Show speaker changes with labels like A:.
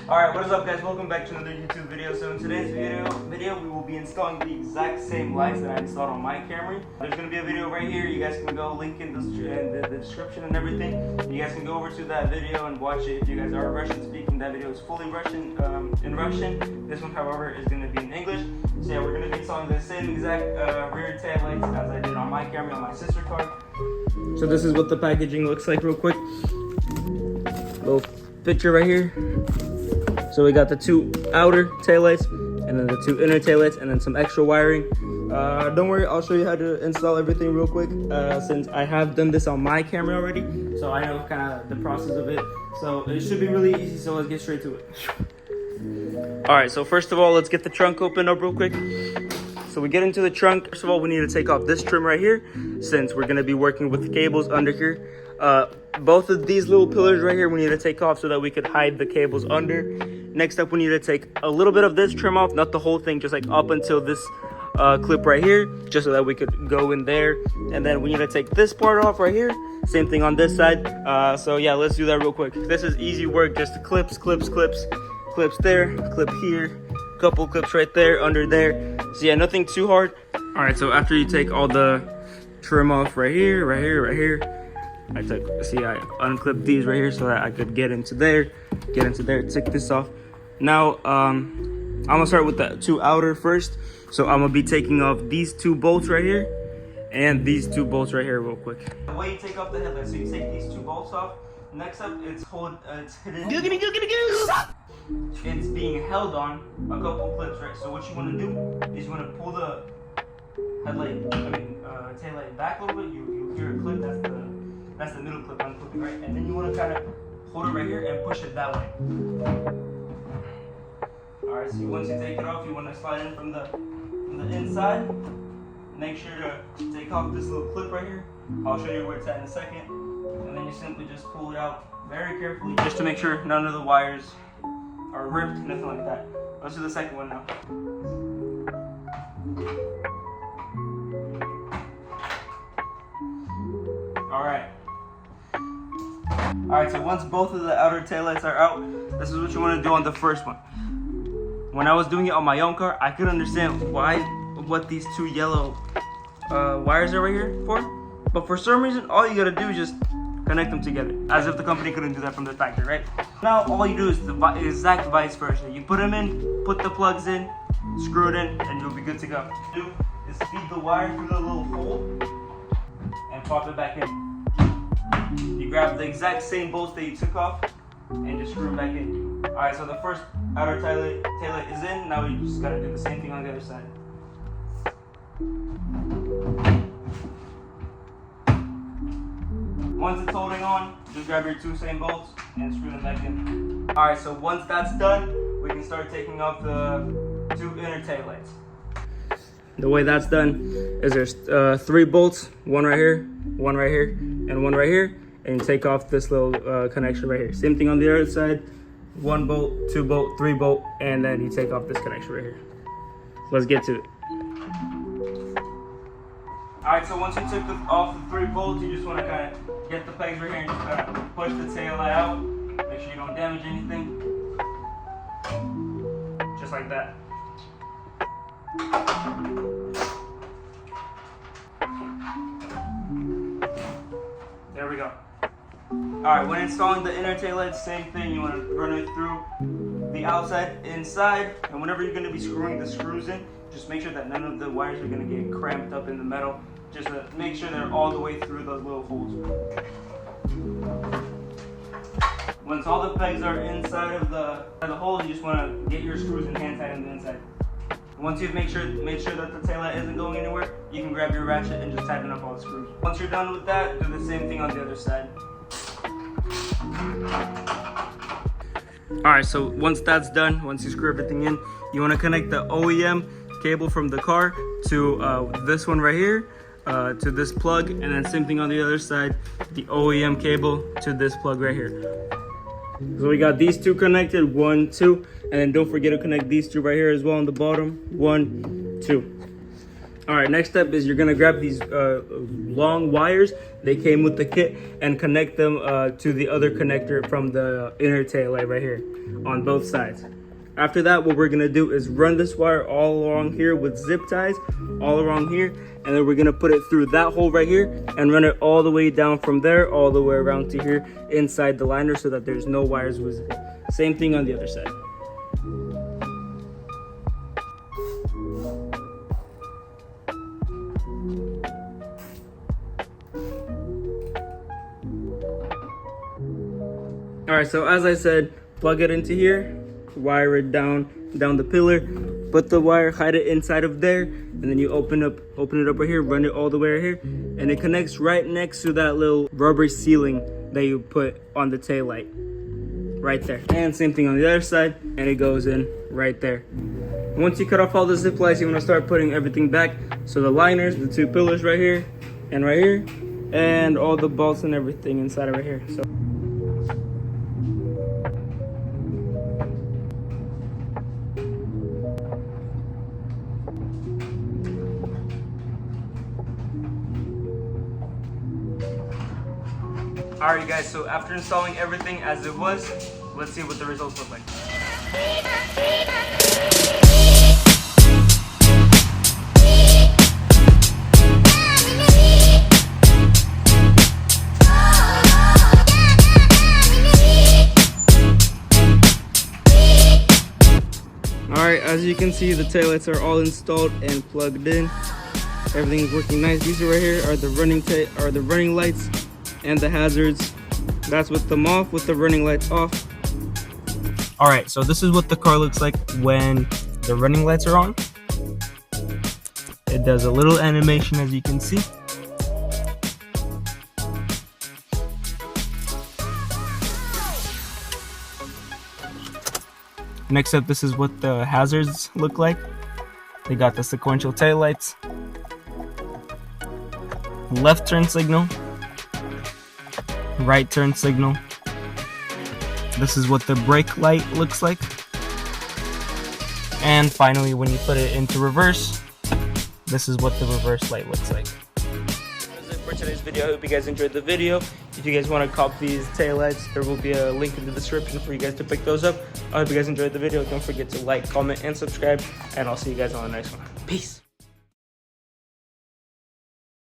A: Alright, what is up guys? Welcome back to another YouTube video. So in today's video we will be installing the exact same lights that I installed on my Camry. There's going to be a video right here. You guys can go link in the description and everything. You guys can go over to that video and watch it. If you guys are Russian speaking, that video is fully Russian, in Russian. This one, however, is going to be in English. So yeah, we're going to be installing the same exact rear tail lights as I did on my Camry on my sister car. So this is what the packaging looks like real quick. Little picture right here. So we got the two outer taillights and then the two inner taillights and then some extra wiring. Don't worry, I'll show you how to install everything real quick since I have done this on my Camry already. So I know kind of the process of it. So it should be really easy, so let's get straight to it. Alright, so first of all, let's get the trunk opened up real quick. So we get into the trunk. First of all, we need to take off this trim right here since we're going to be working with the cables under here. Both of these little pillars right here we need to take off so that we could hide the cables under. Next up, we need to take a little bit of this trim off, not the whole thing, just like up until this clip right here, just so that we could go in there. And then we need to take this part off right here. Same thing on this side. So yeah, let's do that real quick. This is easy work, just clips there, clip here, couple clips right there, under there. So yeah, nothing too hard. All right, so after you take all the trim off right here, I unclipped these right here so that I could get into there, take this off. Now, I'm gonna start with the two outer first. So I'm gonna be taking off these two bolts right here and these two bolts right here real quick. The way you take off the headlight, so you take these two bolts off. Next up, it's hidden. It's being held on a couple clips, right? So what you wanna do is you wanna pull the taillight back a little bit. You hear a clip, that's the middle clip I'm clipping, right? And then you want to kind of hold it right here and push it that way. Alright, so once you take it off, you want to slide in from the inside. Make sure to take off this little clip right here. I'll show you where it's at in a second. And then you simply just pull it out very carefully, just to make sure none of the wires are ripped, nothing like that. Let's do the second one now. Alright, so once both of the outer taillights are out, this is what you want to do on the first one. When I was doing it on my own car, I couldn't understand what these two yellow wires are right here for. But for some reason, all you gotta do is just connect them together, as if the company couldn't do that from the factory, right? Now, all you do is the exact vice versa. You put them in, put the plugs in, screw it in, and you'll be good to go. What you do is feed the wire through the little hole and pop it back in. You grab the exact same bolts that you took off and just screw them back in. Alright, so the first outer taillight is in. Now you just gotta do the same thing on the other side. Once it's holding on, just grab your two same bolts and screw them back in. Alright, so once that's done, we can start taking off the two inner taillights. The way that's done is there's 3 bolts, one right here, and one right here, and you take off this little connection right here. Same thing on the other side, 1 bolt, 2 bolt, 3 bolt, and then you take off this connection right here. So let's get to it. Alright, so once you took off the 3 bolts, you just want to kind of get the pegs right here and just kind of push the tail light out. Make sure you don't damage anything. Just like that. There we go. Alright, when installing the inner taillights, same thing. You want to run it through the outside, inside, and whenever you're going to be screwing the screws in, just make sure that none of the wires are going to get cramped up in the metal. Just to make sure they're all the way through those little holes. Once all the pegs are inside of the hole, you just want to get your screws and hand tight on the inside. Once you've made sure that the taillight isn't going anywhere, you can grab your ratchet and just tighten up all the screws. Once you're done with that, do the same thing on the other side. Alright, so once that's done, once you screw everything in, you want to connect the OEM cable from the car to this one right here, to this plug, and then same thing on the other side, the OEM cable to this plug right here. So we got these two connected, 1, 2, and then don't forget to connect these two right here as well on the bottom, 1, 2. All right, next step is you're gonna grab these long wires. They came with the kit, and connect them to the other connector from the inner tail light right here on both sides. After that, what we're gonna do is run this wire all along here with zip ties, all around here, and then we're gonna put it through that hole right here and run it all the way down from there, all the way around to here inside the liner so that there's no wires visible. Same thing on the other side. All right, so as I said, plug it into here, wire it down the pillar, put the wire, hide it inside of there, and then you open it up right here, run it all the way right here, and it connects right next to that little rubber sealing that you put on the tail light, right there. And same thing on the other side, and it goes in right there. Once you cut off all the zip ties, you want to start putting everything back. So the liners, the two pillars right here, and all the bolts and everything inside of right here. So. Alright, you guys, so after installing everything as it was, let's see what the results look like. Alright, as you can see, the taillights are all installed and plugged in. Everything is working nice. These right here are the running lights and the hazards. That's with them off, with the running lights off. All right, so this is what the car looks like when the running lights are on. It does a little animation, as you can see. Next up, this is what the hazards look like. They got the sequential taillights, left turn signal, right turn signal. This is what the brake light looks like. And finally, when you put it into reverse, this is what the reverse light looks like. That's it for today's video. I hope you guys enjoyed the video. If you guys want to copy these taillights, there will be a link in the description for you guys to pick those up. I hope you guys enjoyed the video. Don't forget to like, comment, and subscribe, and I'll see you guys on the next one. Peace.